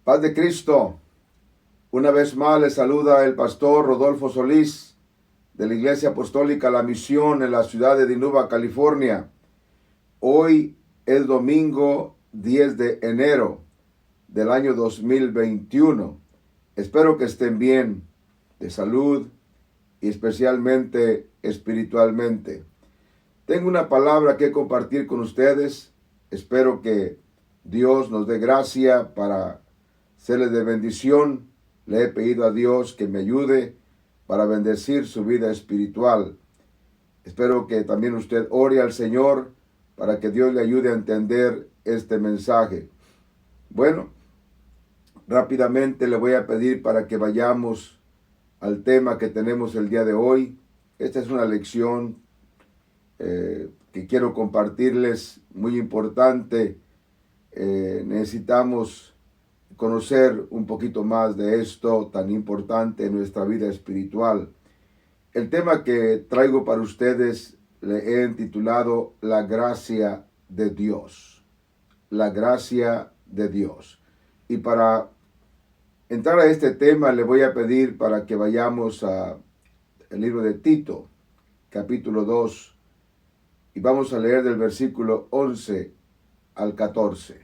Paz de Cristo. Una vez más les saluda el pastor Rodolfo Solís de la Iglesia Apostólica La Misión en la ciudad de Dinuba, California. Hoy es domingo 10 de enero del año 2021. Espero que estén bien de salud y especialmente espiritualmente. Tengo una palabra que compartir con ustedes. Espero que Dios nos dé gracia para serles de bendición. Le he pedido a Dios que me ayude para bendecir su vida espiritual. Espero que también usted ore al Señor para que Dios le ayude a entender este mensaje. Bueno, rápidamente le voy a pedir para que vayamos al tema que tenemos el día de hoy. Esta es una lección que quiero compartirles, muy importante. Necesitamos conocer un poquito más de esto tan importante en nuestra vida espiritual. El tema que traigo para ustedes le he titulado La gracia de Dios. La gracia de Dios. Y para entrar a este tema le voy a pedir para que vayamos al libro de Tito, capítulo 2, y vamos a leer del versículo 11 al 14.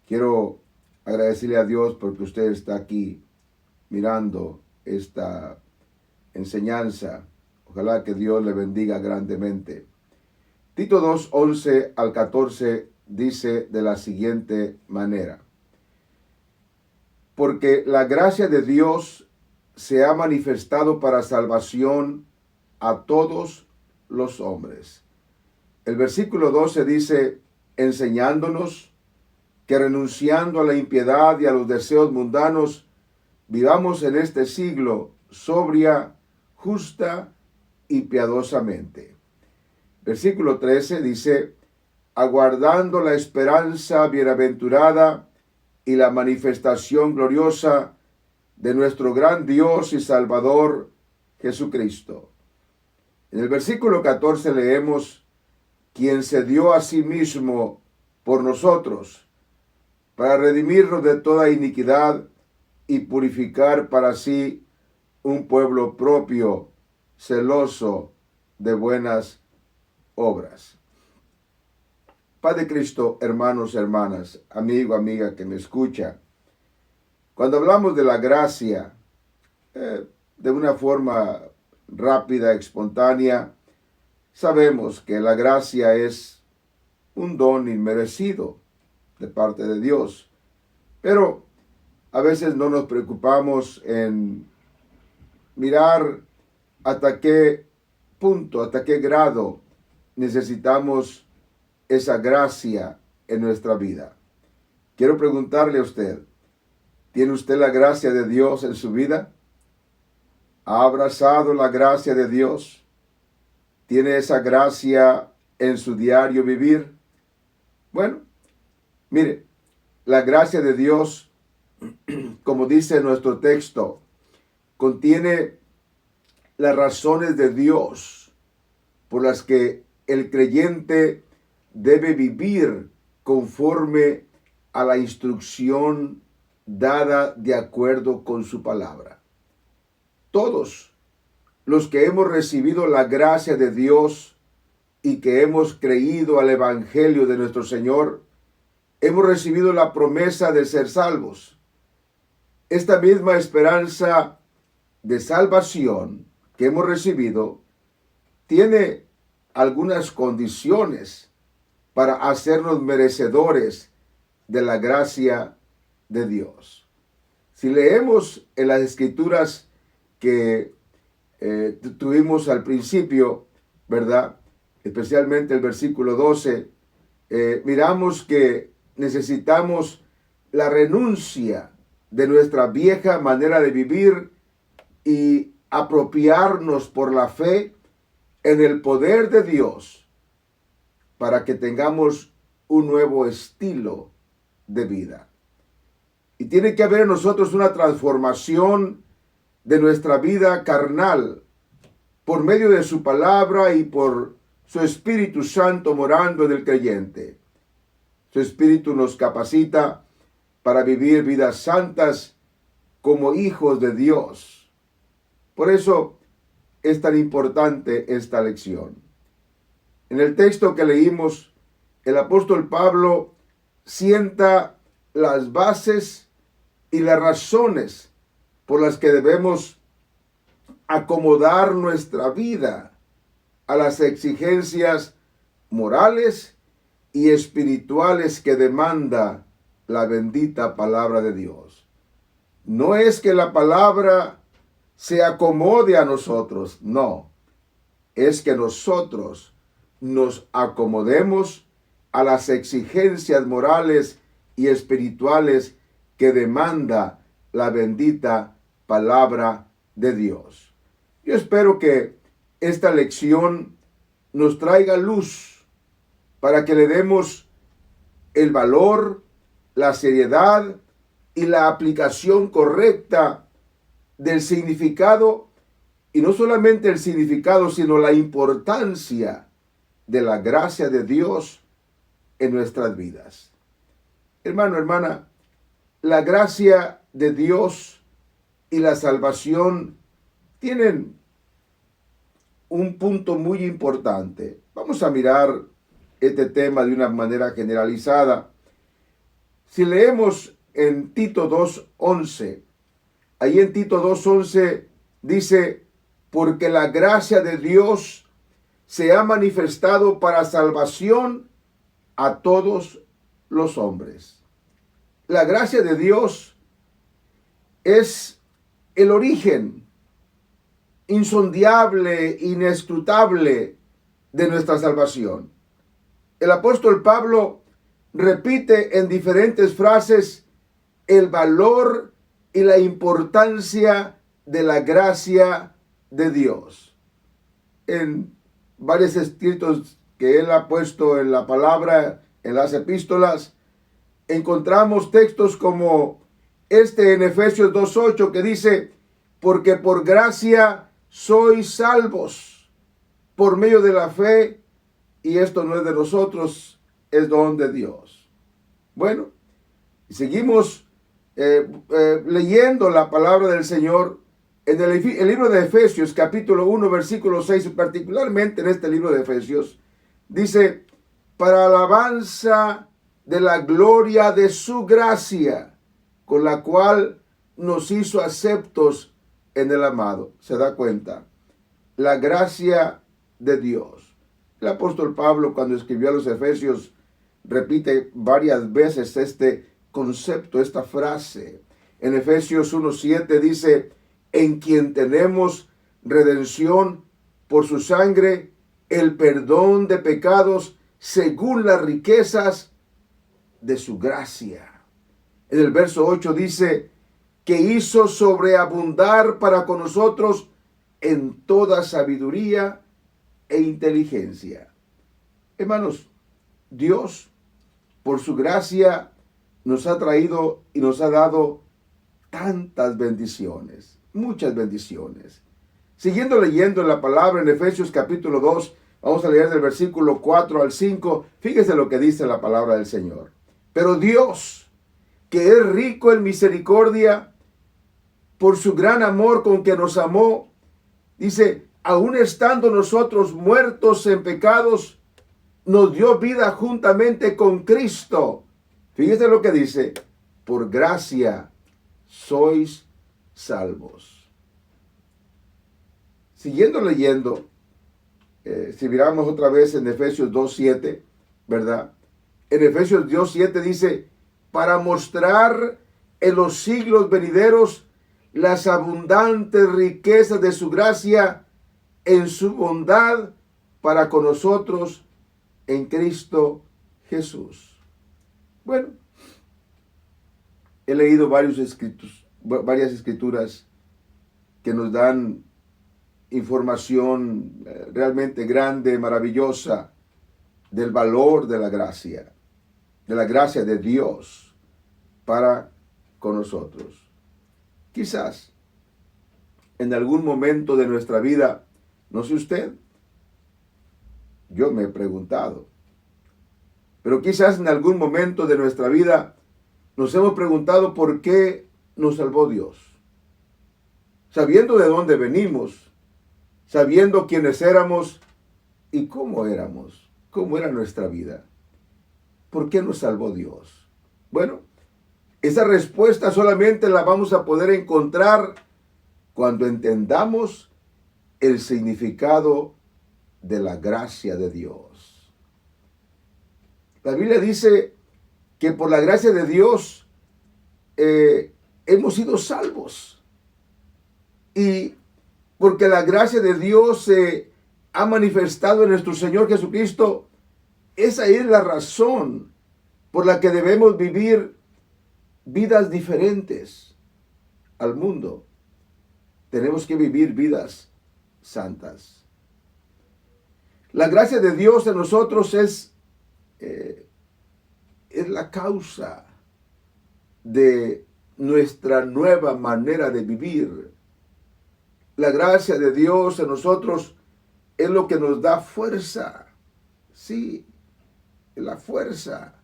Quiero agradecerle a Dios porque usted está aquí mirando esta enseñanza. Ojalá que Dios le bendiga grandemente. Tito 2, 11 al 14 dice de la siguiente manera: porque la gracia de Dios se ha manifestado para salvación a todos los hombres. El versículo 12 dice, enseñándonos que renunciando a la impiedad y a los deseos mundanos, vivamos en este siglo sobria, justa y piadosamente. Versículo 13 dice, aguardando la esperanza bienaventurada y la manifestación gloriosa de nuestro gran Dios y Salvador Jesucristo. En el versículo 14 leemos, quien se dio a sí mismo por nosotros, para redimirnos de toda iniquidad y purificar para sí un pueblo propio, celoso de buenas obras. Padre Cristo, hermanos, hermanas, amigo, amiga que me escucha, cuando hablamos de la gracia, de una forma rápida, espontánea, sabemos que la gracia es un don inmerecido de parte de Dios. Pero a veces no nos preocupamos en mirar hasta qué punto, hasta qué grado necesitamos esa gracia en nuestra vida. Quiero preguntarle a usted, ¿tiene usted la gracia de Dios en su vida? ¿Ha abrazado la gracia de Dios? ¿Tiene esa gracia en su diario vivir? Bueno, mire, la gracia de Dios, como dice nuestro texto, contiene las razones de Dios por las que el creyente debe vivir conforme a la instrucción dada de acuerdo con su palabra. Todos los que hemos recibido la gracia de Dios y que hemos creído al Evangelio de nuestro Señor, hemos recibido la promesa de ser salvos. Esta misma esperanza de salvación que hemos recibido tiene algunas condiciones para hacernos merecedores de la gracia de Dios. Si leemos en las Escrituras que tuvimos al principio, ¿verdad? Especialmente el versículo 12, miramos que necesitamos la renuncia de nuestra vieja manera de vivir y apropiarnos por la fe en el poder de Dios para que tengamos un nuevo estilo de vida. Y tiene que haber en nosotros una transformación de nuestra vida carnal por medio de su palabra y por su Espíritu Santo morando en el creyente. Su Espíritu nos capacita para vivir vidas santas como hijos de Dios. Por eso es tan importante esta lección. En el texto que leímos, el apóstol Pablo sienta las bases y las razones por las que debemos acomodar nuestra vida a las exigencias morales y espirituales que demanda la bendita palabra de Dios. No es que la palabra se acomode a nosotros, no. Es que nosotros nos acomodemos a las exigencias morales y espirituales que demanda la bendita palabra de Dios. Yo espero que esta lección nos traiga luz para que le demos el valor, la seriedad y la aplicación correcta del significado, y no solamente el significado, sino la importancia de la gracia de Dios en nuestras vidas. Hermano, hermana, la gracia de Dios y la salvación tienen un punto muy importante. Vamos a mirar este tema de una manera generalizada. Si leemos en Tito 2:11, ahí en Tito 2:11 dice: porque la gracia de Dios se ha manifestado para salvación a todos los hombres. La gracia de Dios es el origen insondable, inescrutable de nuestra salvación. El apóstol Pablo repite en diferentes frases el valor y la importancia de la gracia de Dios. En varios escritos que él ha puesto en la palabra, en las epístolas, encontramos textos como este en Efesios 2:8 que dice: porque por gracia sois salvos por medio de la fe, y esto no es de nosotros, es don de Dios. Bueno, seguimos leyendo la palabra del Señor en el libro de Efesios, capítulo 1, versículo 6, particularmente en este libro de Efesios, dice: para alabanza de la gloria de su gracia, con la cual nos hizo aceptos en el amado. ¿Se da cuenta? La gracia de Dios. El apóstol Pablo, cuando escribió a los Efesios, repite varias veces este concepto, esta frase. En Efesios 1:7 dice: en quien tenemos redención por su sangre, el perdón de pecados según las riquezas de su gracia. En el verso 8 dice: que hizo sobreabundar para con nosotros en toda sabiduría e inteligencia. Hermanos, Dios, por su gracia, nos ha traído y nos ha dado tantas bendiciones, muchas bendiciones. Siguiendo leyendo en la palabra en Efesios capítulo 2, vamos a leer del versículo 4 al 5. Fíjese lo que dice la palabra del Señor. Pero Dios, que es rico en misericordia, por su gran amor con que nos amó, dice: aun estando nosotros muertos en pecados, nos dio vida juntamente con Cristo. Fíjese lo que dice: por gracia sois salvos. Siguiendo leyendo, si miramos otra vez en Efesios 2:7, ¿verdad? En Efesios 2:7 dice: para mostrar en los siglos venideros las abundantes riquezas de su gracia en su bondad para con nosotros en Cristo Jesús. Bueno, he leído varias escrituras que nos dan información realmente grande, maravillosa, del valor de la gracia de Dios para con nosotros. Quizás en algún momento de nuestra vida, no sé usted, yo me he preguntado, pero quizás en algún momento de nuestra vida Nos hemos preguntado por qué nos salvó Dios. Sabiendo de dónde venimos, sabiendo quiénes éramos y cómo éramos, cómo era nuestra vida. ¿Por qué nos salvó Dios? Bueno, esa respuesta solamente la vamos a poder encontrar cuando entendamos el significado de la gracia de Dios. La Biblia dice que por la gracia de Dios hemos sido salvos. Y porque la gracia de Dios se ha manifestado en nuestro Señor Jesucristo, esa es la razón por la que debemos vivir vidas diferentes al mundo. Tenemos que vivir vidas santas. La gracia de Dios en nosotros es la causa de nuestra nueva manera de vivir. La gracia de Dios en nosotros es lo que nos da fuerza. Sí, la fuerza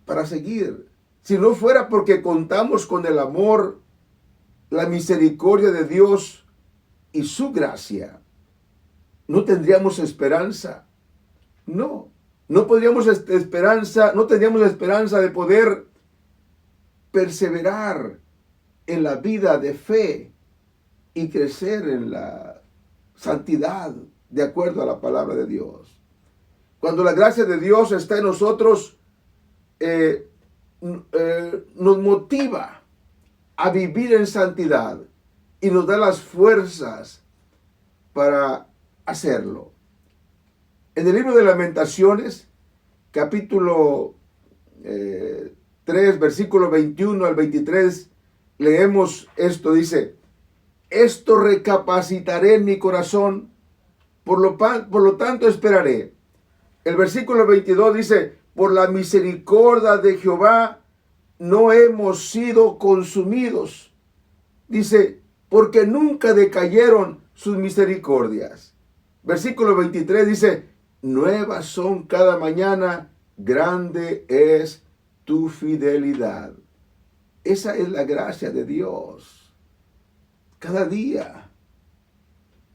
para seguir. Si no fuera porque contamos con el amor, la misericordia de Dios y su gracia, no tendríamos esperanza. No tendríamos esperanza de poder perseverar en la vida de fe y crecer en la santidad de acuerdo a la palabra de Dios. Cuando la gracia de Dios está en nosotros, nos motiva a vivir en santidad y nos da las fuerzas para hacerlo. En el libro de Lamentaciones, capítulo 3, versículo 21 al 23, leemos esto, dice: esto recapacitaré en mi corazón, por lo tanto esperaré. El versículo 22 dice: por la misericordia de Jehová no hemos sido consumidos. Dice, porque nunca decayeron sus misericordias. Versículo 23 dice: nuevas son cada mañana, grande es tu fidelidad. Esa es la gracia de Dios. Cada día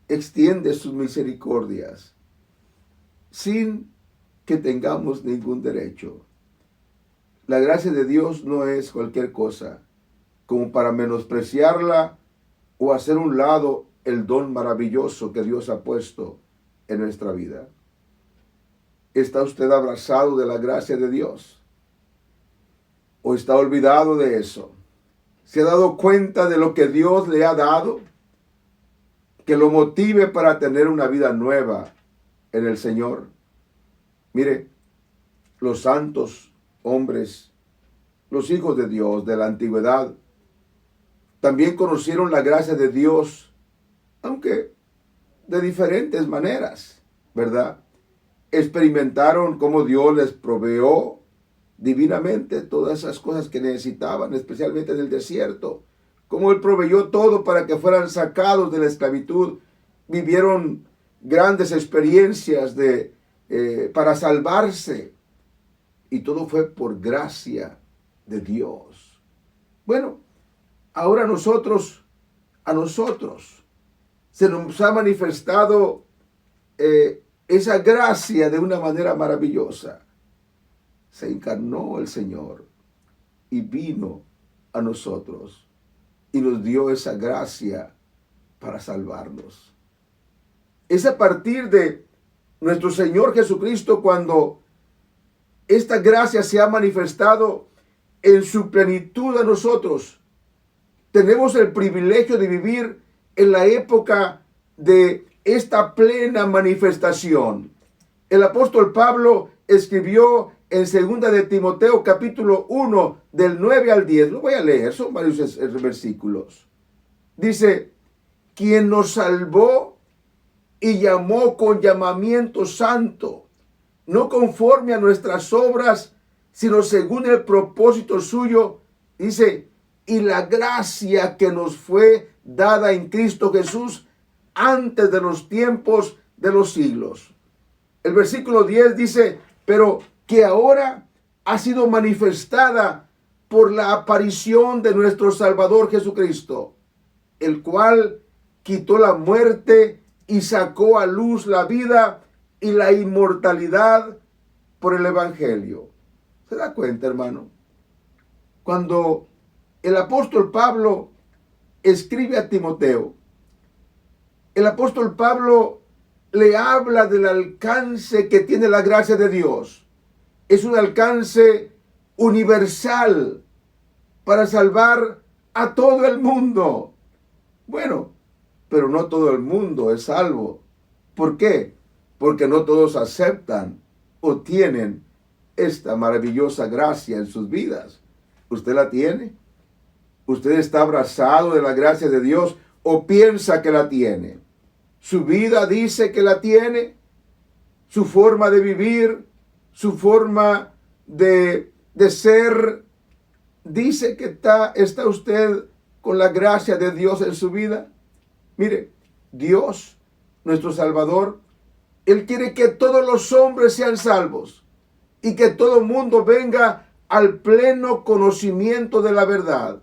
extiende sus misericordias sin que tengamos ningún derecho. La gracia de Dios no es cualquier cosa como para menospreciarla o hacer a un lado el don maravilloso que Dios ha puesto en nuestra vida. ¿Está usted abrazado de la gracia de Dios? ¿O está olvidado de eso? ¿Se ha dado cuenta de lo que Dios le ha dado? Que lo motive para tener una vida nueva en el Señor. Mire, los santos hombres, los hijos de Dios de la antigüedad, también conocieron la gracia de Dios, aunque de diferentes maneras, ¿verdad? Experimentaron cómo Dios les proveó divinamente todas esas cosas que necesitaban, especialmente en el desierto. Cómo Él proveyó todo para que fueran sacados de la esclavitud. Vivieron grandes experiencias para salvarse. Y todo fue por gracia de Dios. Bueno, ahora a nosotros se nos ha manifestado esa gracia de una manera maravillosa. Se encarnó el Señor y vino a nosotros y nos dio esa gracia para salvarnos. Es a partir de nuestro Señor Jesucristo cuando esta gracia se ha manifestado en su plenitud a nosotros. Tenemos el privilegio de vivir en la época de esta plena manifestación. El apóstol Pablo escribió en 2 de Timoteo capítulo 1 del 9 al 10. Lo voy a leer, son varios versículos. Dice: quien nos salvó y llamó con llamamiento santo, no conforme a nuestras obras, sino según el propósito suyo. Dice: y la gracia que nos fue dada en Cristo Jesús antes de los tiempos de los siglos. El versículo 10 dice: pero que ahora ha sido manifestada por la aparición de nuestro Salvador Jesucristo, el cual quitó la muerte y sacó a luz la vida y la inmortalidad por el Evangelio. ¿Se da cuenta, hermano? Cuando el apóstol Pablo escribe a Timoteo, el apóstol Pablo le habla del alcance que tiene la gracia de Dios. Es un alcance universal para salvar a todo el mundo. Bueno, pero no todo el mundo es salvo. ¿Por qué? Porque no todos aceptan o tienen esta maravillosa gracia en sus vidas. ¿Usted la tiene? ¿Usted está abrazado de la gracia de Dios o piensa que la tiene? ¿Su vida dice que la tiene? ¿Su forma de vivir? ¿Su forma de ser? ¿Dice que está usted con la gracia de Dios en su vida? Mire, Dios, nuestro Salvador, Él quiere que todos los hombres sean salvos y que todo mundo venga al pleno conocimiento de la verdad.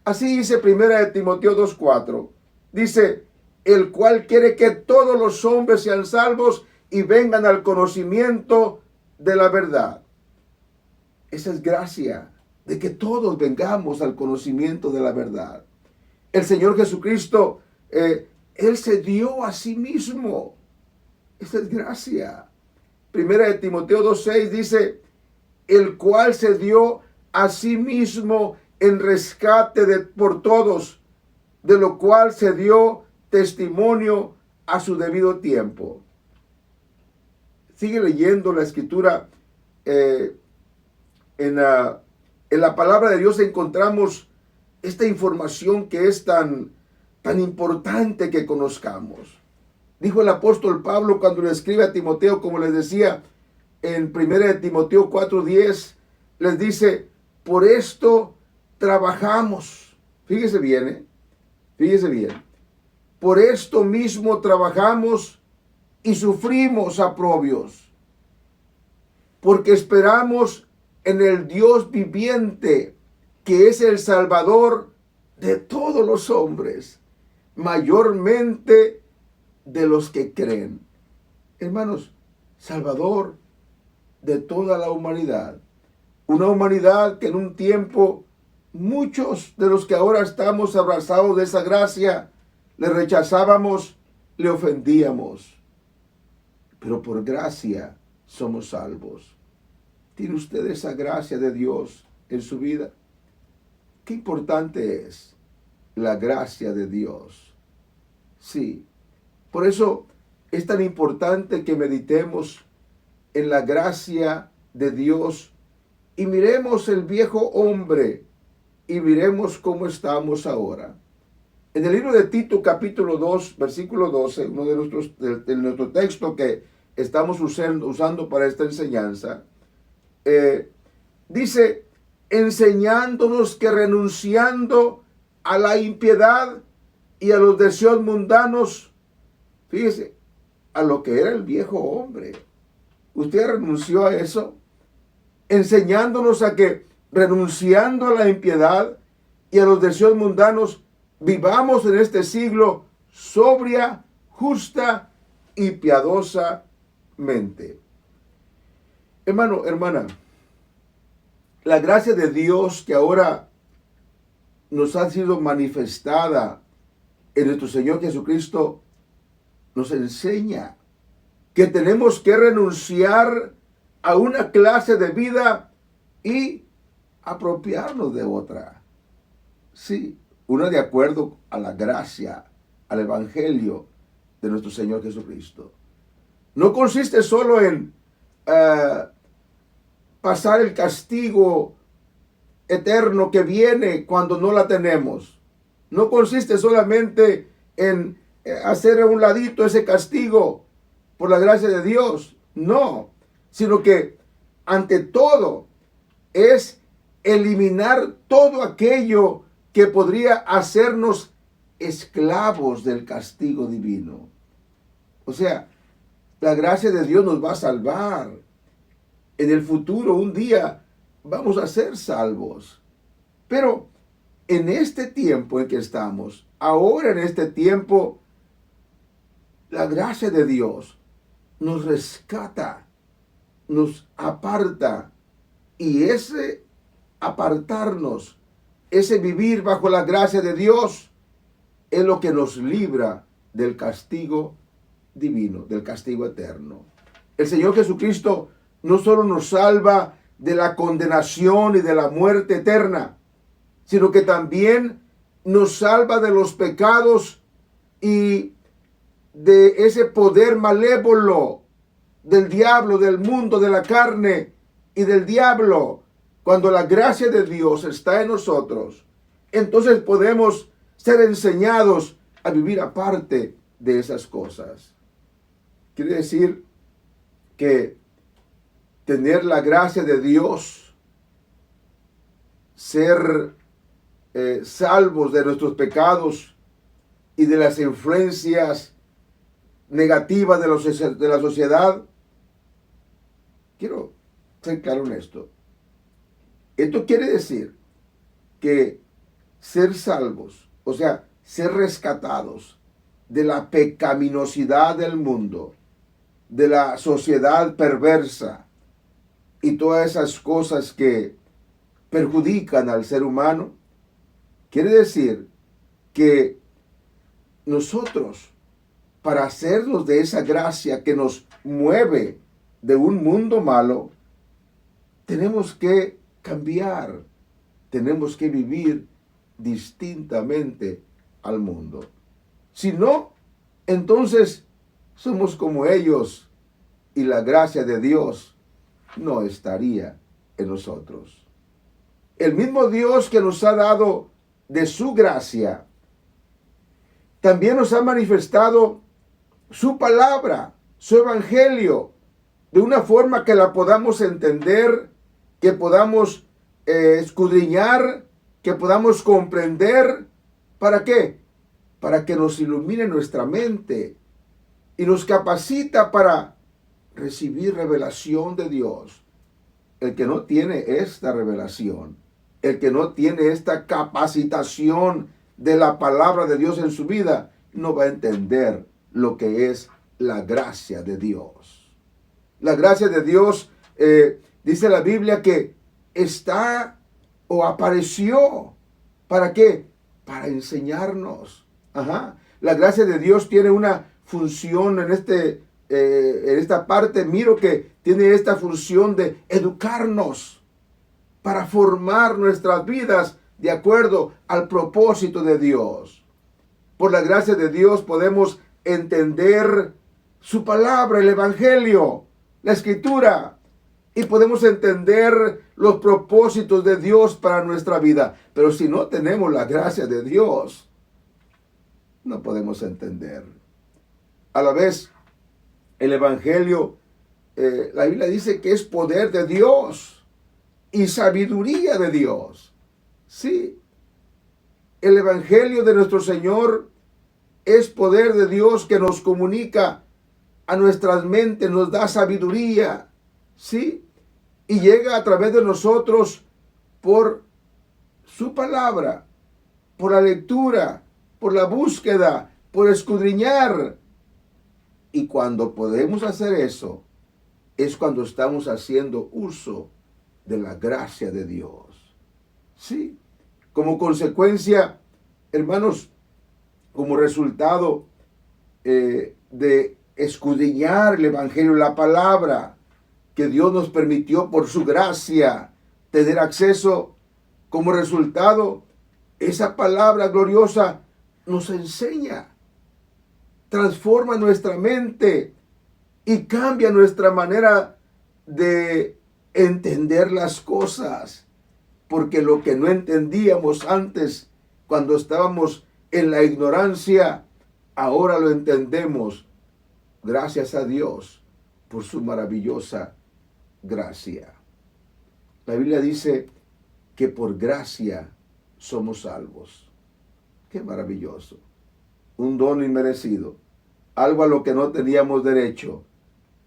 Así dice 1 Timoteo 2:4. Dice, el cual quiere que todos los hombres sean salvos y vengan al conocimiento de la verdad. Esa es gracia, de que todos vengamos al conocimiento de la verdad. El Señor Jesucristo, Él se dio a sí mismo. Esa es gracia. 1 Timoteo 2:6 dice, el cual se dio a sí mismo en rescate por todos, de lo cual se dio testimonio a su debido tiempo. Sigue leyendo la escritura. En la palabra de Dios encontramos esta información que es tan importante que conozcamos. Dijo el apóstol Pablo cuando le escribe a Timoteo, como les decía, en 1 Timoteo 4:10, les dice, por esto trabajamos. Fíjese bien, fíjese bien. Por esto mismo trabajamos y sufrimos aprobios, porque esperamos en el Dios viviente, que es el Salvador de todos los hombres, mayormente de los que creen. Hermanos, Salvador de toda la humanidad. Una humanidad que en un tiempo muchos de los que ahora estamos abrazados de esa gracia le rechazábamos, le ofendíamos. Pero por gracia somos salvos. ¿Tiene usted esa gracia de Dios en su vida? Qué importante es la gracia de Dios. Sí, por eso es tan importante que meditemos en la gracia de Dios y miremos el viejo hombre y miremos cómo estamos ahora. En el libro de Tito, capítulo 2, versículo 12, uno de nuestro texto que estamos usando para esta enseñanza, dice, enseñándonos que renunciando a la impiedad y a los deseos mundanos, fíjese, a lo que era el viejo hombre. ¿Usted renunció a eso? Enseñándonos a que, renunciando a la impiedad y a los deseos mundanos, vivamos en este siglo sobria, justa y piadosamente. Hermano, hermana, la gracia de Dios que ahora nos ha sido manifestada en nuestro Señor Jesucristo nos enseña que tenemos que renunciar a una clase de vida y apropiarnos de otra. Sí, una de acuerdo a la gracia, al Evangelio de nuestro Señor Jesucristo. No consiste solo en pasar el castigo eterno que viene cuando no la tenemos. No consiste solamente en hacer a un ladito ese castigo por la gracia de Dios. No, sino que ante todo es eliminar todo aquello que podría hacernos esclavos del castigo divino. O sea, la gracia de Dios nos va a salvar. En el futuro, un día, vamos a ser salvos. Pero en este tiempo en que estamos, ahora en este tiempo, la gracia de Dios nos rescata, nos aparta, y ese apartarnos, ese vivir bajo la gracia de Dios, es lo que nos libra del castigo divino, del castigo eterno. El Señor Jesucristo no solo nos salva de la condenación y de la muerte eterna, sino que también nos salva de los pecados y de ese poder malévolo del diablo, del mundo, de la carne y del diablo. Cuando la gracia de Dios está en nosotros, entonces podemos ser enseñados a vivir aparte de esas cosas. Quiere decir que tener la gracia de Dios, ser salvos de nuestros pecados y de las influencias negativas de la sociedad. Quiero ser claro en esto. Esto quiere decir que ser salvos, o sea, ser rescatados de la pecaminosidad del mundo, de la sociedad perversa y todas esas cosas que perjudican al ser humano, quiere decir que nosotros, para hacernos de esa gracia que nos mueve de un mundo malo, tenemos que cambiar, tenemos que vivir distintamente al mundo. Si no, entonces somos como ellos y la gracia de Dios no estaría en nosotros. El mismo Dios que nos ha dado de su gracia, también nos ha manifestado su palabra, su evangelio, de una forma que la podamos entender, que podamos escudriñar, que podamos comprender. ¿Para qué? Para que nos ilumine nuestra mente y nos capacita para recibir revelación de Dios. El que no tiene esta revelación, el que no tiene esta capacitación de la palabra de Dios en su vida, no va a entender lo que es la gracia de Dios. La gracia de Dios, dice la Biblia, que está o apareció. ¿Para qué? Para enseñarnos. La gracia de Dios tiene una función en esta parte. Miro que tiene esta función de educarnos para formar nuestras vidas de acuerdo al propósito de Dios. Por la gracia de Dios podemos entender su palabra, el evangelio, la escritura, y podemos entender los propósitos de Dios para nuestra vida. Pero si no tenemos la gracia de Dios, no podemos entender. A la vez, el evangelio, la Biblia dice que es poder de Dios y sabiduría de Dios. Sí, el evangelio de nuestro Señor es poder de Dios que nos comunica a nuestras mentes, nos da sabiduría, sí, y llega a través de nosotros por su palabra, por la lectura, por la búsqueda, por escudriñar. Y cuando podemos hacer eso, es cuando estamos haciendo uso de la gracia de Dios. Sí, como consecuencia, hermanos, como resultado de escudriñar el evangelio, la palabra que Dios nos permitió por su gracia tener acceso, como resultado, esa palabra gloriosa nos enseña, transforma nuestra mente y cambia nuestra manera de entender las cosas. Porque lo que no entendíamos antes, cuando estábamos en la ignorancia, ahora lo entendemos. Gracias a Dios por su maravillosa gracia. La Biblia dice que por gracia somos salvos. Qué maravilloso. Un don inmerecido. Algo a lo que no teníamos derecho.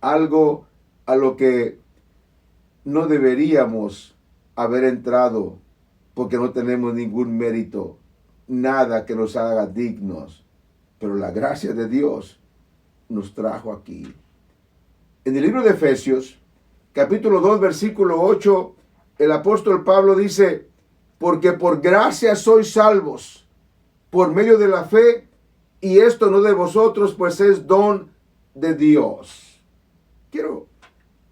Algo a lo que no deberíamos haber entrado, porque no tenemos ningún mérito, nada que nos haga dignos, pero la gracia de Dios nos trajo aquí. En el libro de Efesios, capítulo 2, versículo 8, el apóstol Pablo dice, porque por gracia sois salvos, por medio de la fe, y esto no de vosotros, pues es don de Dios. Quiero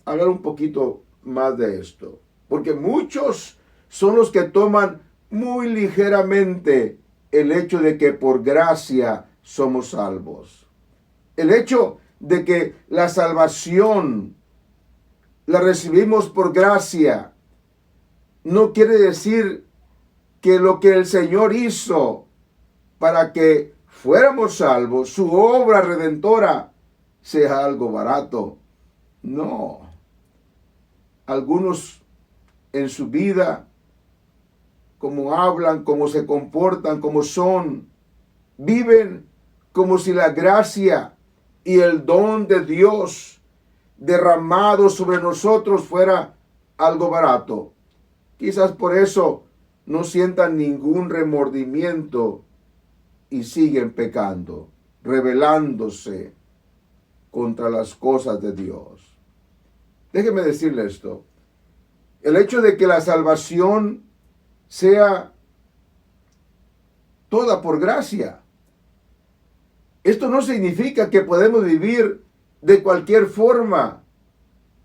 hablar un poquito más de esto, porque muchos son los que toman muy ligeramente el hecho de que por gracia somos salvos. El hecho de que la salvación la recibimos por gracia no quiere decir que lo que el Señor hizo para que fuéramos salvos, su obra redentora, sea algo barato. No. Algunos en su vida, como hablan, como se comportan, como son, viven como si la gracia y el don de Dios derramado sobre nosotros fuera algo barato. Quizás por eso no sientan ningún remordimiento y siguen pecando, rebelándose contra las cosas de Dios. Déjeme decirle esto. El hecho de que la salvación sea toda por gracia, esto no significa que podemos vivir de cualquier forma.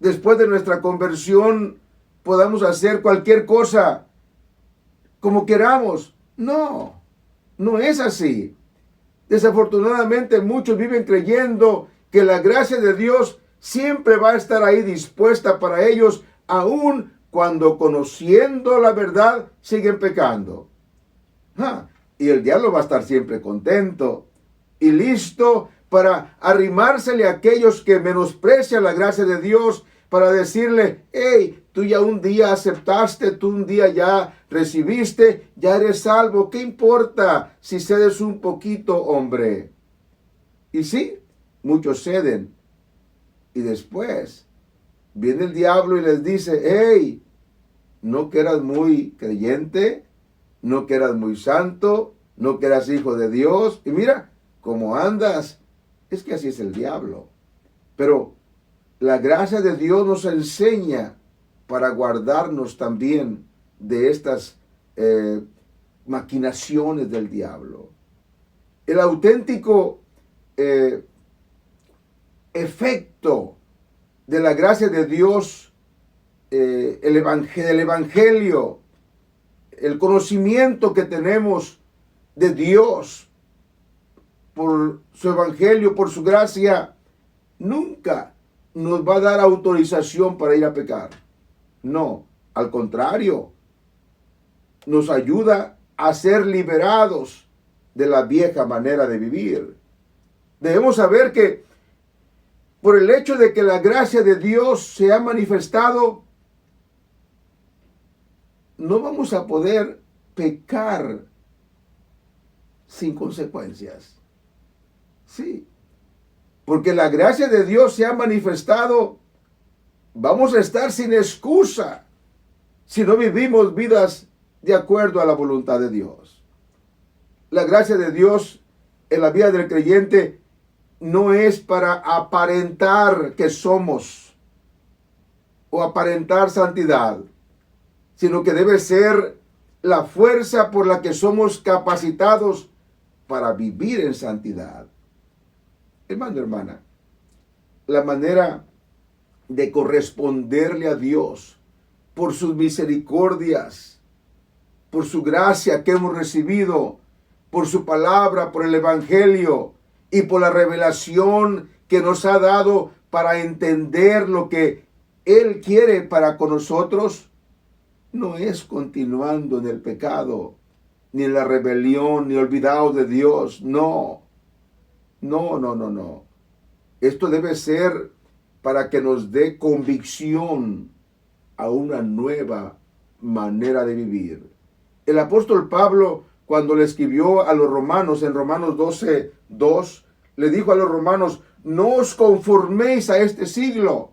Después de nuestra conversión podamos hacer cualquier cosa como queramos. No, no es así. Desafortunadamente muchos viven creyendo que la gracia de Dios siempre va a estar ahí dispuesta para ellos, aun cuando conociendo la verdad siguen pecando. Y el diablo va a estar siempre contento y listo para arrimársele a aquellos que menosprecian la gracia de Dios, para decirle, hey, tú ya un día aceptaste, tú un día ya recibiste, ya eres salvo. ¿Qué importa si cedes un poquito, hombre? Y sí, muchos ceden. Y después viene el diablo y les dice, hey, no que eras muy creyente, no que eras muy santo, no que eras hijo de Dios. Y mira cómo andas. Es que así es el diablo. Pero la gracia de Dios nos enseña para guardarnos también de estas maquinaciones del diablo. El auténtico efecto de la gracia de Dios, el evangelio, el conocimiento que tenemos de Dios por su evangelio, por su gracia, nunca nos va a dar autorización para ir a pecar. No, al contrario, nos ayuda a ser liberados de la vieja manera de vivir. Debemos saber que por el hecho de que la gracia de Dios se ha manifestado, no vamos a poder pecar sin consecuencias. Sí, porque la gracia de Dios se ha manifestado, vamos a estar sin excusa si no vivimos vidas de acuerdo a la voluntad de Dios. La gracia de Dios en la vida del creyente no es para aparentar que somos o aparentar santidad, sino que debe ser la fuerza por la que somos capacitados para vivir en santidad. Hermano, hermana, la manera de corresponderle a Dios por sus misericordias, por su gracia que hemos recibido, por su palabra, por el evangelio y por la revelación que nos ha dado para entender lo que Él quiere para con nosotros, no es continuando en el pecado, ni en la rebelión, ni olvidados de Dios. No. No. Esto debe ser para que nos dé convicción a una nueva manera de vivir. El apóstol Pablo, cuando le escribió a los romanos, en Romanos 12:2, le dijo a los romanos, no os conforméis a este siglo,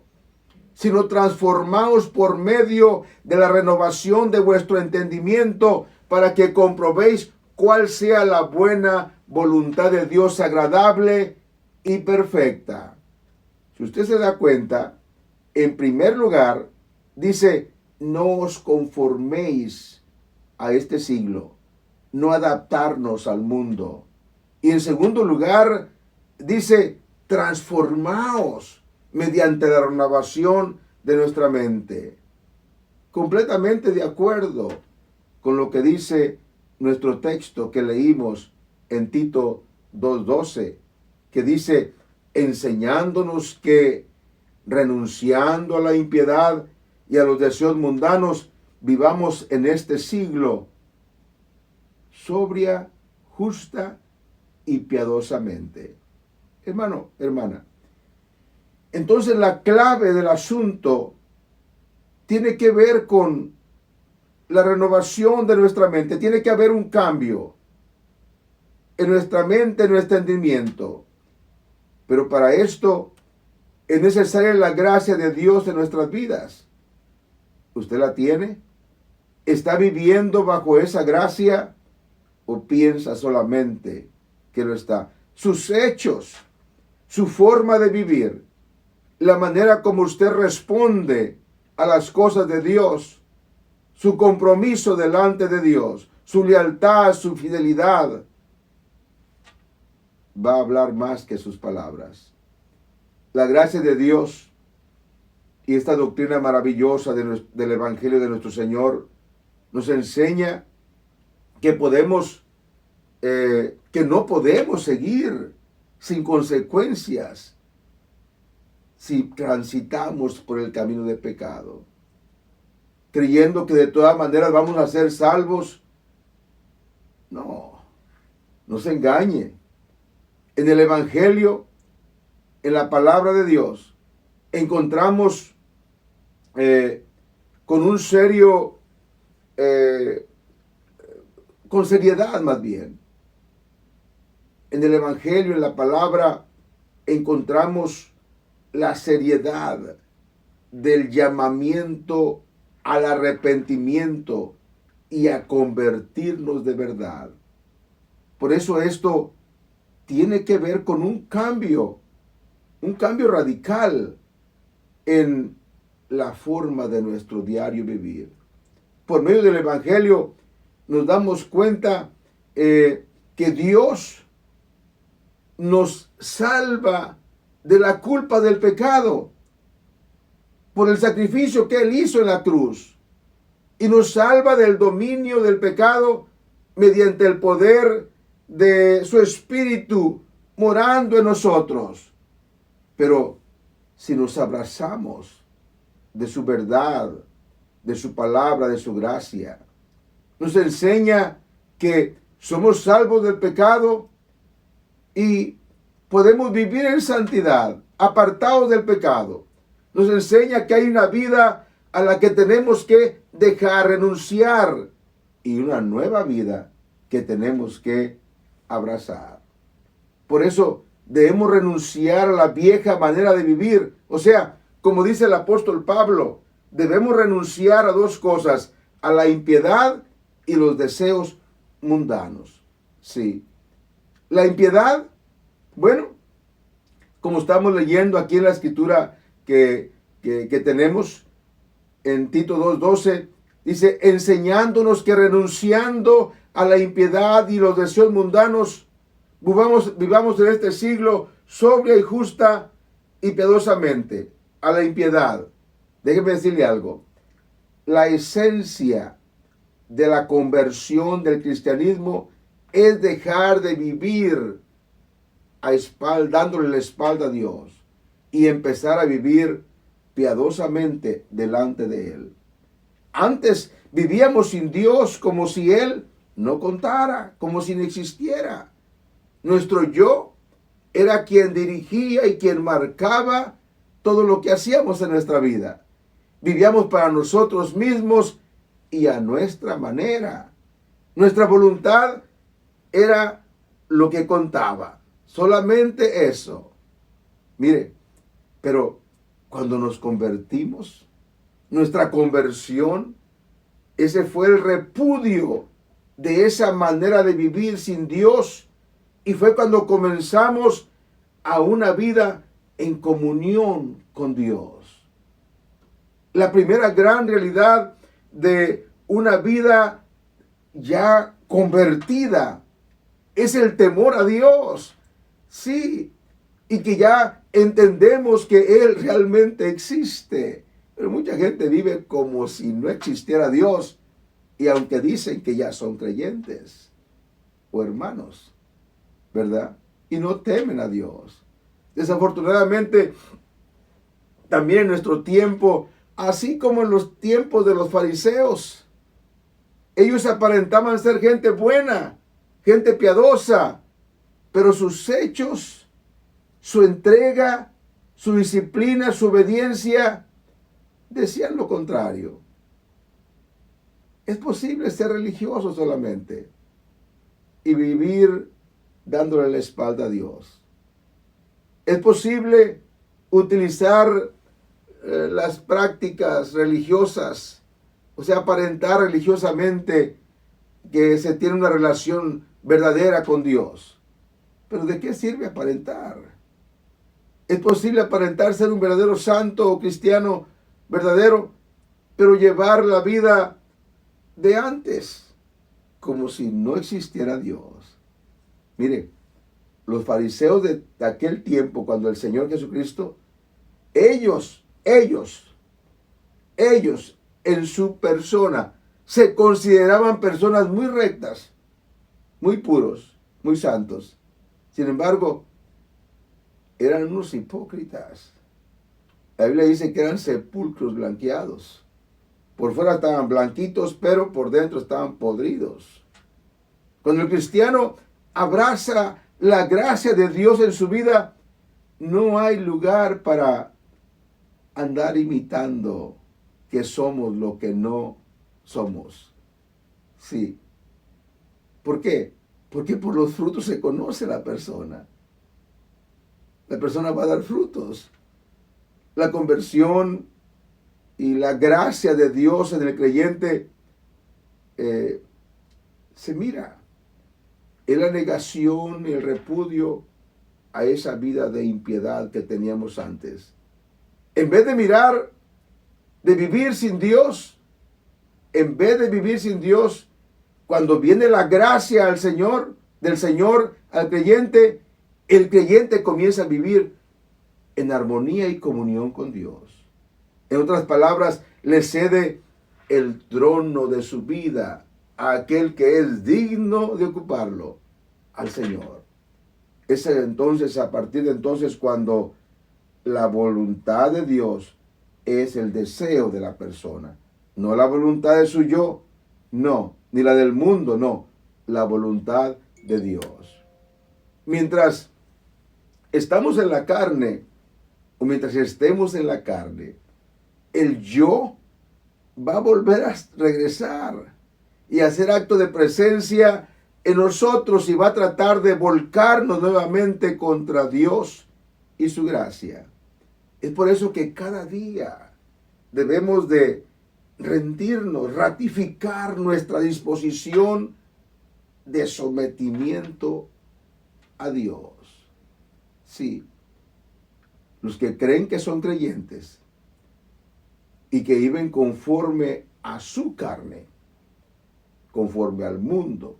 sino transformaos por medio de la renovación de vuestro entendimiento, para que comprobéis cuál sea la buena voluntad de Dios, agradable y perfecta. Si usted se da cuenta, en primer lugar, dice, no os conforméis a este siglo, no adaptarnos al mundo. Y en segundo lugar, dice, transformaos mediante la renovación de nuestra mente. Completamente de acuerdo con lo que dice nuestro texto que leímos en Tito 2:12, que dice, enseñándonos que renunciando a la impiedad y a los deseos mundanos, vivamos en este siglo sobria, justa y piadosamente. Hermano, hermana, entonces la clave del asunto tiene que ver con la renovación de nuestra mente. Tiene que haber un cambio en nuestra mente, en nuestro entendimiento. Pero para esto es necesaria la gracia de Dios en nuestras vidas. ¿Usted la tiene? ¿Está viviendo bajo esa gracia o piensa solamente que lo está? Sus hechos, su forma de vivir, la manera como usted responde a las cosas de Dios, su compromiso delante de Dios, su lealtad, su fidelidad, va a hablar más que sus palabras. La gracia de Dios y esta doctrina maravillosa del Evangelio de nuestro Señor nos enseña que que no podemos seguir sin consecuencias si transitamos por el camino de pecado, creyendo que de todas maneras vamos a ser salvos. No se engañe. En el Evangelio, en la palabra de Dios, encontramos con seriedad más bien. En el Evangelio, en la palabra, encontramos la seriedad del llamamiento al arrepentimiento y a convertirnos de verdad. Por eso esto tiene que ver con un cambio radical en la forma de nuestro diario vivir. Por medio del Evangelio nos damos cuenta que Dios nos salva de la culpa del pecado por el sacrificio que Él hizo en la cruz, y nos salva del dominio del pecado mediante el poder de su Espíritu morando en nosotros. Pero si nos abrazamos de su verdad, de su palabra, de su gracia, nos enseña que somos salvos del pecado y podemos vivir en santidad, apartados del pecado. Nos enseña que hay una vida a la que tenemos que dejar, renunciar, y una nueva vida que tenemos que abrazar. Por eso debemos renunciar a la vieja manera de vivir. O sea, como dice el apóstol Pablo, debemos renunciar a dos cosas: a la impiedad y los deseos mundanos. Sí. La impiedad, bueno, como estamos leyendo aquí en la escritura que tenemos en Tito 2:12, dice, enseñándonos que renunciando a la impiedad y los deseos mundanos, vivamos en este siglo sobria y justa y piadosamente. A la impiedad. Déjeme decirle algo. La esencia de la conversión del cristianismo es dejar de vivir dándole la espalda a Dios y empezar a vivir piadosamente delante de Él. Antes vivíamos sin Dios como si Él no contara, como si no existiera. Nuestro yo era quien dirigía y quien marcaba todo lo que hacíamos en nuestra vida. Vivíamos para nosotros mismos y a nuestra manera. Nuestra voluntad era lo que contaba. Solamente eso. Mire, pero cuando nos convertimos, nuestra conversión, ese fue el repudio de esa manera de vivir sin Dios. Y fue cuando comenzamos a una vida en comunión con Dios. La primera gran realidad de una vida ya convertida es el temor a Dios. Sí, y que ya entendemos que Él realmente existe. Pero mucha gente vive como si no existiera Dios, y aunque dicen que ya son creyentes o hermanos, ¿verdad? Y no temen a Dios. Desafortunadamente, también en nuestro tiempo, así como en los tiempos de los fariseos, ellos aparentaban ser gente buena, gente piadosa, pero sus hechos, su entrega, su disciplina, su obediencia, decían lo contrario. Es posible ser religioso solamente y vivir dándole la espalda a Dios. Es posible utilizar las prácticas religiosas, o sea, aparentar religiosamente que se tiene una relación verdadera con Dios. Pero ¿de qué sirve aparentar? Es posible aparentar ser un verdadero santo o cristiano verdadero, pero llevar la vida de antes, como si no existiera Dios. Mire, los fariseos de aquel tiempo, cuando el Señor Jesucristo, ellos en su persona se consideraban personas muy rectas, muy puros, muy santos. Sin embargo, eran unos hipócritas. La Biblia dice que eran sepulcros blanqueados. Por fuera estaban blanquitos, pero por dentro estaban podridos. Cuando el cristiano abraza la gracia de Dios en su vida, no hay lugar para andar imitando que somos lo que no somos. Sí. ¿Por qué? Porque por los frutos se conoce la persona. La persona va a dar frutos. La conversión y la gracia de Dios en el creyente se mira. Es la negación y el repudio a esa vida de impiedad que teníamos antes. En vez de mirar, de vivir sin Dios, cuando viene la gracia al Señor, del Señor al creyente, el creyente comienza a vivir en armonía y comunión con Dios. En otras palabras, le cede el trono de su vida a aquel que es digno de ocuparlo, al Señor. Es entonces, a partir de entonces, cuando la voluntad de Dios es el deseo de la persona. No la voluntad de su yo, no, ni la del mundo, no, la voluntad de Dios. Mientras estamos en la carne, o mientras estemos en la carne, el yo va a volver a regresar y hacer acto de presencia en nosotros y va a tratar de volcarnos nuevamente contra Dios y su gracia. Es por eso que cada día debemos de rendirnos, ratificar nuestra disposición de sometimiento a Dios. Sí, los que creen que son creyentes y que viven conforme a su carne, conforme al mundo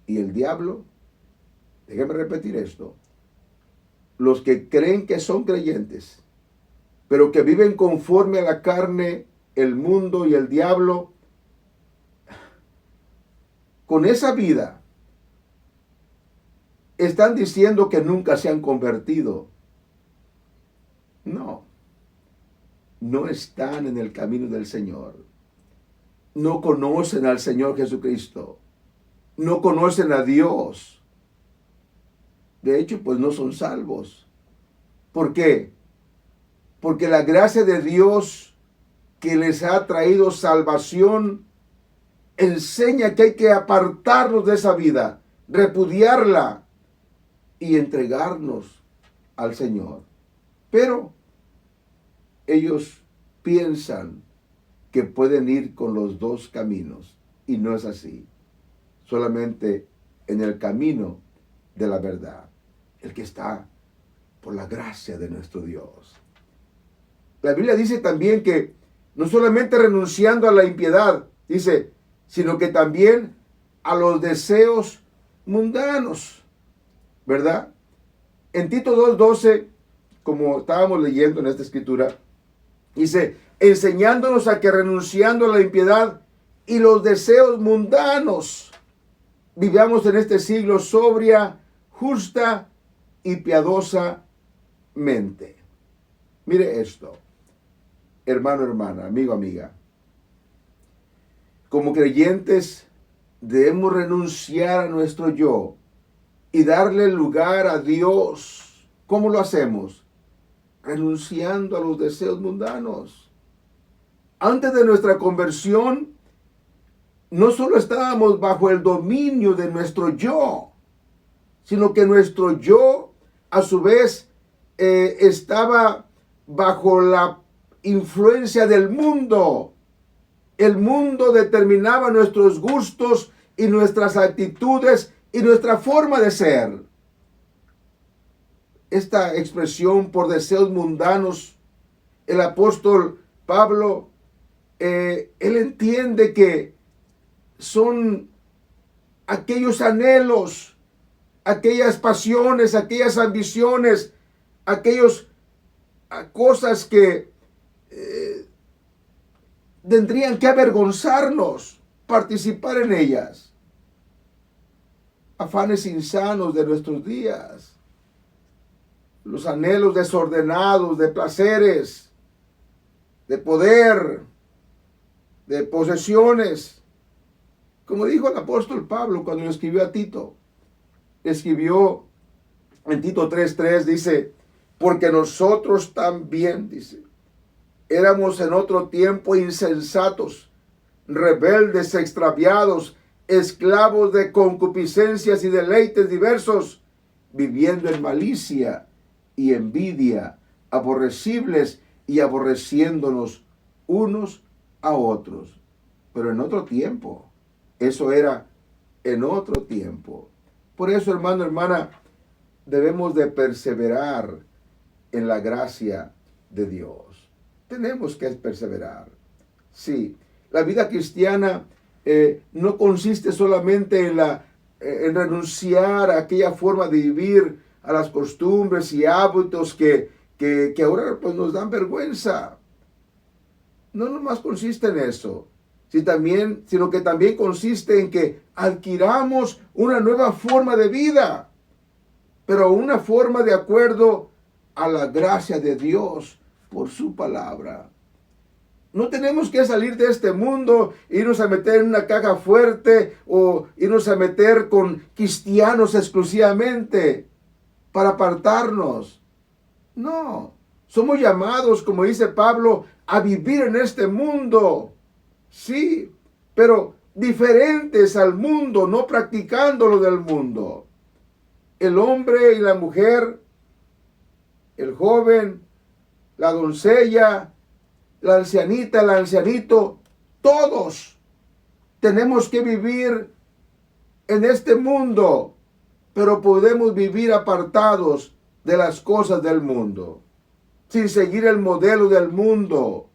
y el diablo, déjenme repetir esto, los que creen que son creyentes, pero que viven conforme a la carne, el mundo y el diablo, con esa vida, están diciendo que nunca se han convertido. No, no están en el camino del Señor. No conocen al Señor Jesucristo. No conocen a Dios. De hecho, pues no son salvos. ¿Por qué? Porque la gracia de Dios que les ha traído salvación enseña que hay que apartarnos de esa vida, repudiarla y entregarnos al Señor. Pero ellos piensan que pueden ir con los dos caminos, y no es así. Solamente en el camino de la verdad, el que está por la gracia de nuestro Dios. La Biblia dice también que no solamente renunciando a la impiedad, dice, sino que también a los deseos mundanos, ¿verdad? En Tito 2:12, como estábamos leyendo en esta escritura, dice, enseñándonos a que renunciando a la impiedad y los deseos mundanos, vivamos en este siglo sobria, justa y piadosamente. Mire esto, hermano, hermana, amigo, amiga. Como creyentes debemos renunciar a nuestro yo y darle lugar a Dios. ¿Cómo lo hacemos? Renunciando a los deseos mundanos. Antes de nuestra conversión, no solo estábamos bajo el dominio de nuestro yo, sino que nuestro yo, a su vez, estaba bajo la influencia del mundo. El mundo determinaba nuestros gustos y nuestras actitudes y nuestra forma de ser. Esta expresión por deseos mundanos, el apóstol Pablo, él entiende que son aquellos anhelos, aquellas pasiones, aquellas ambiciones, aquellas cosas que tendrían que avergonzarnos participar en ellas. Afanes insanos de nuestros días, los anhelos desordenados de placeres, de poder, de posesiones. Como dijo el apóstol Pablo cuando le escribió a Tito, escribió en Tito 3:3, dice, porque nosotros también, dice, éramos en otro tiempo insensatos, rebeldes, extraviados, esclavos de concupiscencias y deleites diversos, viviendo en malicia y envidia, aborrecibles y aborreciéndonos unos a otros. Pero en otro tiempo, eso era en otro tiempo. Por eso, hermano, hermana, debemos de perseverar en la gracia de Dios. Tenemos que perseverar. Sí, la vida cristiana no consiste solamente en renunciar a aquella forma de vivir, a las costumbres y hábitos que ahora pues nos dan vergüenza. No nomás consiste en eso, sino que también consiste en que adquiramos una nueva forma de vida, pero una forma de acuerdo a la gracia de Dios por su palabra. No tenemos que salir de este mundo, irnos a meter en una caja fuerte o irnos a meter con cristianos exclusivamente para apartarnos. No, somos llamados, como dice Pablo, a vivir en este mundo. Sí, pero diferentes al mundo, no practicando lo del mundo. El hombre y la mujer, el joven, la doncella, la ancianita, el ancianito, todos tenemos que vivir en este mundo, pero podemos vivir apartados de las cosas del mundo, sin seguir el modelo del mundo,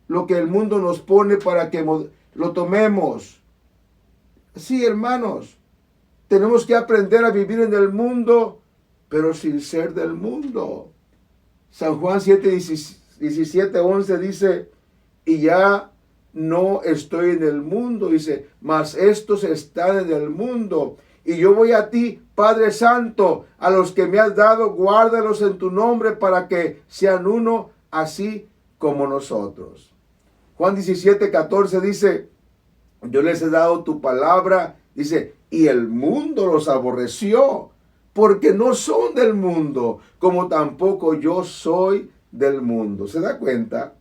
lo que el mundo nos pone para que lo tomemos. Sí, hermanos, tenemos que aprender a vivir en el mundo, pero sin ser del mundo. San Juan 17:11 dice, y ya no estoy en el mundo, dice, mas estos están en el mundo. Y yo voy a ti, Padre Santo, a los que me has dado, guárdalos en tu nombre para que sean uno, así como nosotros. Juan 17:14 dice, yo les he dado tu palabra, dice, y el mundo los aborreció, porque no son del mundo, como tampoco yo soy del mundo. ¿Se da cuenta?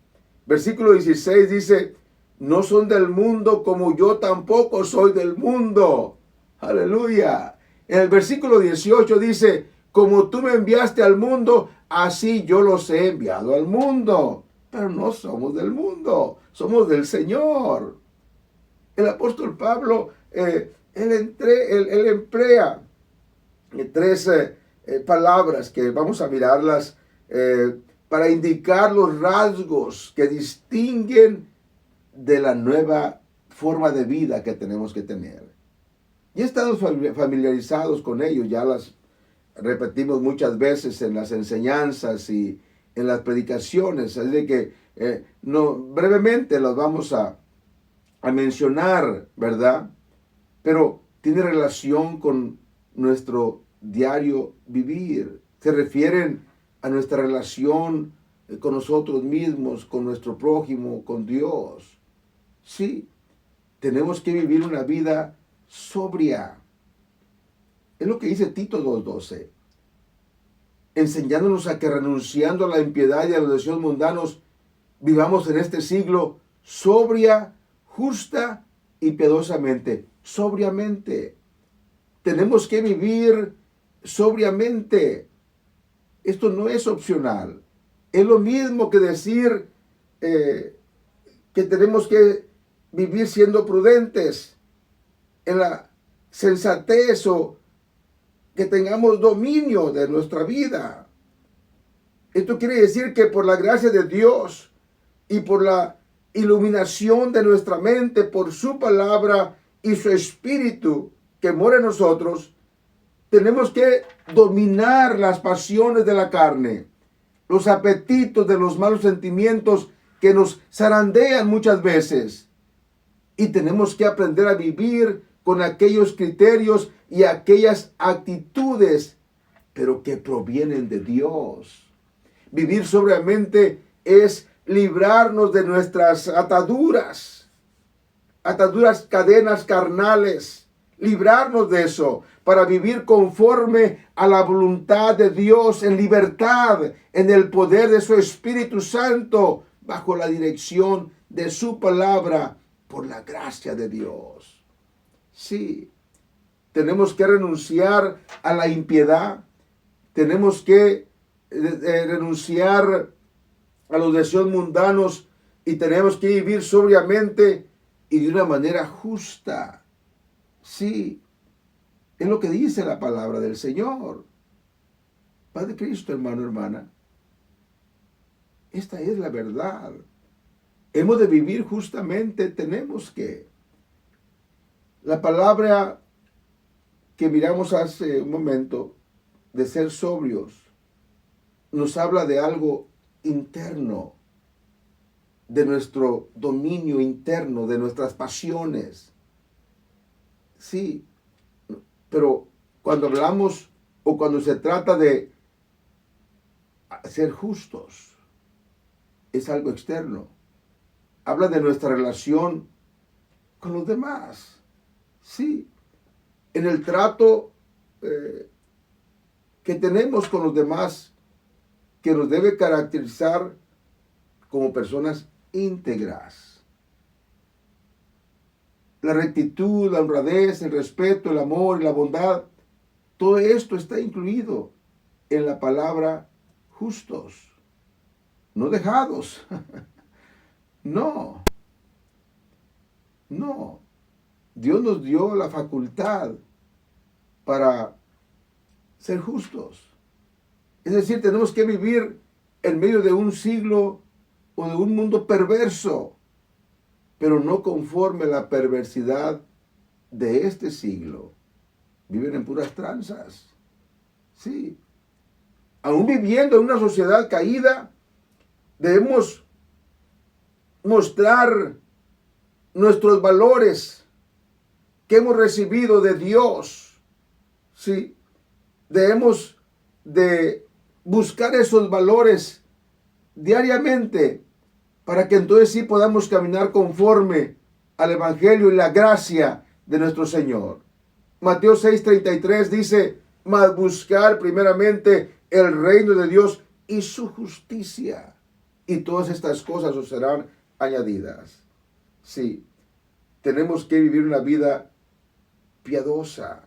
Versículo 16 dice, no son del mundo como yo tampoco soy del mundo. Aleluya. En el versículo 18 dice, como tú me enviaste al mundo, así yo los he enviado al mundo. pero no somos del mundo, somos del Señor. El apóstol Pablo, él emplea tres palabras que vamos a mirarlas para indicar los rasgos que distinguen de la nueva forma de vida que tenemos que tener. Ya estamos familiarizados con ello, ya las repetimos muchas veces en las enseñanzas y en las predicaciones, así de que brevemente las vamos a mencionar, ¿verdad? Pero tiene relación con nuestro diario vivir. Se refieren a nuestra relación con nosotros mismos, con nuestro prójimo, con Dios. Sí, tenemos que vivir una vida sobria. Es lo que dice Tito 2:12. Enseñándonos a que renunciando a la impiedad y a los deseos mundanos, vivamos en este siglo sobria, justa y piadosamente. Sobriamente. Tenemos que vivir sobriamente. Esto no es opcional. Es lo mismo que decir que tenemos que vivir siendo prudentes en la sensatez o que tengamos dominio de nuestra vida. Esto quiere decir que por la gracia de Dios y por la iluminación de nuestra mente, por su palabra y su espíritu que mora en nosotros, tenemos que dominar las pasiones de la carne, los apetitos de los malos sentimientos que nos zarandean muchas veces. Y tenemos que aprender a vivir con aquellos criterios y aquellas actitudes, pero que provienen de Dios. Vivir sobriamente es librarnos de nuestras ataduras, cadenas carnales, librarnos de eso para vivir conforme a la voluntad de Dios en libertad, en el poder de su Espíritu Santo, bajo la dirección de su palabra, por la gracia de Dios. Sí, tenemos que renunciar a la impiedad, tenemos que renunciar a los deseos mundanos y tenemos que vivir sobriamente y de una manera justa. Sí, es lo que dice la palabra del Señor. Padre Cristo, hermano, hermana, esta es la verdad. Hemos de vivir justamente, tenemos que. La palabra que miramos hace un momento, de ser sobrios, nos habla de algo interno, de nuestro dominio interno, de nuestras pasiones. Sí, pero cuando hablamos o cuando se trata de ser justos, es algo externo. Habla de nuestra relación con los demás. Sí, en el trato que tenemos con los demás, que nos debe caracterizar como personas íntegras. La rectitud, la honradez, el respeto, el amor y la bondad, todo esto está incluido en la palabra justos, no dejados. No. Dios nos dio la facultad para ser justos. Es decir, tenemos que vivir en medio de un siglo o de un mundo perverso, pero no conforme a la perversidad de este siglo. Viven en puras tranzas. Sí. Aún viviendo en una sociedad caída, debemos mostrar nuestros valores que hemos recibido de Dios. Sí. Debemos de buscar esos valores diariamente para que entonces sí podamos caminar conforme al Evangelio y la gracia de nuestro Señor. Mateo 6:33 dice, mas buscar primeramente el reino de Dios y su justicia, y todas estas cosas os serán añadidas. Sí, tenemos que vivir una vida piadosa.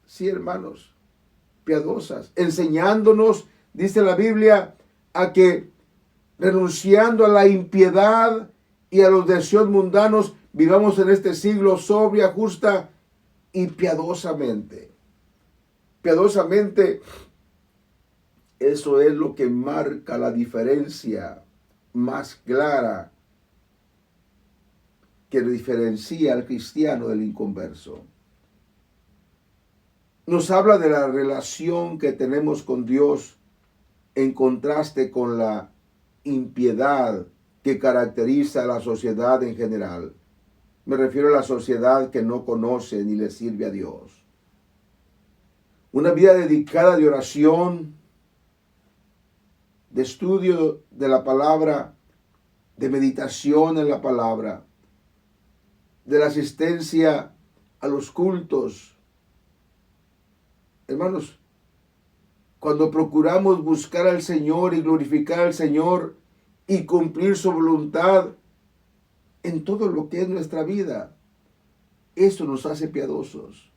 Sí, hermanos, piadosas, enseñándonos, dice la Biblia, a que renunciando a la impiedad y a los deseos mundanos, vivamos en este siglo sobria, justa y piadosamente. Piadosamente, eso es lo que marca la diferencia más clara que diferencia al cristiano del inconverso. Nos habla de la relación que tenemos con Dios en contraste con la impiedad que caracteriza a la sociedad en general. Me refiero a la sociedad que no conoce ni le sirve a Dios. Una vida dedicada de oración, de estudio de la palabra, de meditación en la palabra, de la asistencia a los cultos. Hermanos, cuando procuramos buscar al Señor y glorificar al Señor y cumplir su voluntad en todo lo que es nuestra vida, eso nos hace piadosos.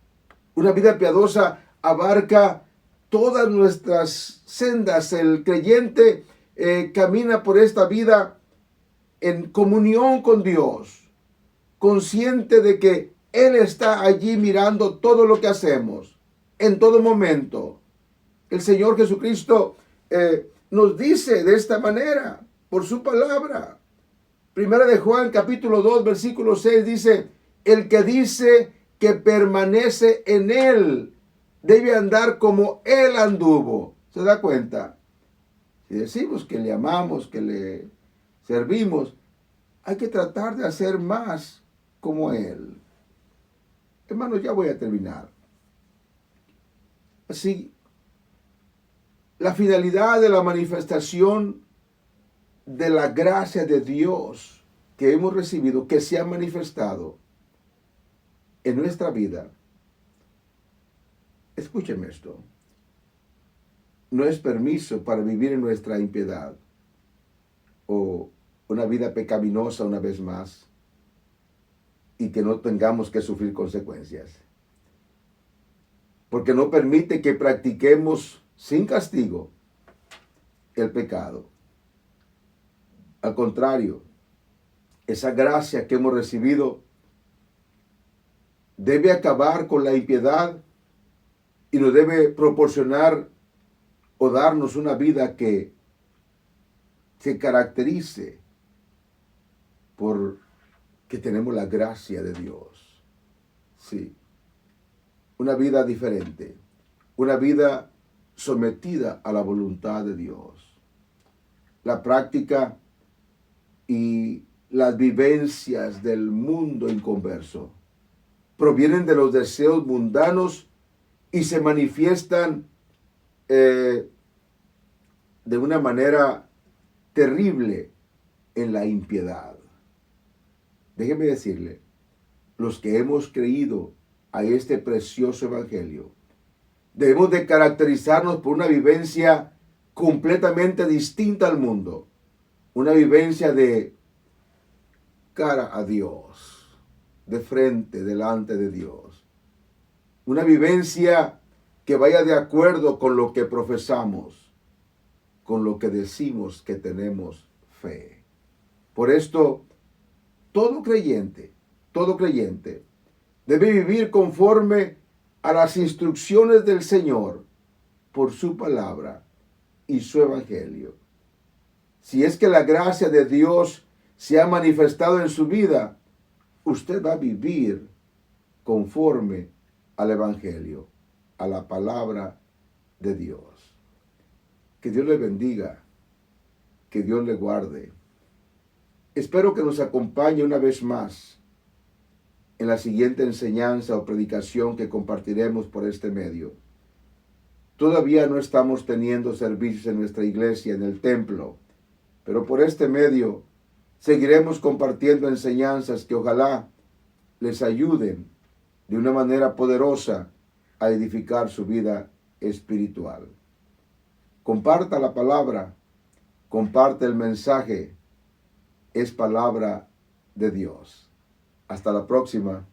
Una vida piadosa abarca todas nuestras sendas. El creyente camina por esta vida en comunión con Dios, consciente de que Él está allí mirando todo lo que hacemos, en todo momento. El Señor Jesucristo nos dice de esta manera, por su palabra. Primera de Juan, capítulo 2, versículo 6, dice, el que dice que permanece en Él, debe andar como Él anduvo. ¿Se da cuenta? Si decimos que le amamos, que le servimos, hay que tratar de hacer más como Él. Hermanos, ya voy a terminar. Así, la finalidad de la manifestación de la gracia de Dios que hemos recibido, que se ha manifestado en nuestra vida, escúcheme esto, no es permiso para vivir en nuestra impiedad o una vida pecaminosa una vez más y que no tengamos que sufrir consecuencias. Porque no permite que practiquemos sin castigo el pecado. Al contrario, esa gracia que hemos recibido debe acabar con la impiedad y nos debe proporcionar o darnos una vida que se caracterice por que tenemos la gracia de Dios. Sí, una vida diferente, una vida sometida a la voluntad de Dios. La práctica y las vivencias del mundo inconverso provienen de los deseos mundanos y se manifiestan de una manera terrible en la impiedad. Déjeme decirle, los que hemos creído a este precioso evangelio, debemos de caracterizarnos por una vivencia completamente distinta al mundo, una vivencia de cara a Dios, de frente, delante de Dios, una vivencia que vaya de acuerdo con lo que profesamos, con lo que decimos que tenemos fe. Por esto, todo creyente debe vivir conforme a las instrucciones del Señor por su palabra y su evangelio. Si es que la gracia de Dios se ha manifestado en su vida, usted va a vivir conforme al evangelio, a la palabra de Dios. Que Dios le bendiga, que Dios le guarde. Espero que nos acompañe una vez más en la siguiente enseñanza o predicación que compartiremos por este medio. Todavía no estamos teniendo servicios en nuestra iglesia, en el templo, pero por este medio seguiremos compartiendo enseñanzas que ojalá les ayuden de una manera poderosa a edificar su vida espiritual. Comparta la palabra, comparte el mensaje, es palabra de Dios. Hasta la próxima.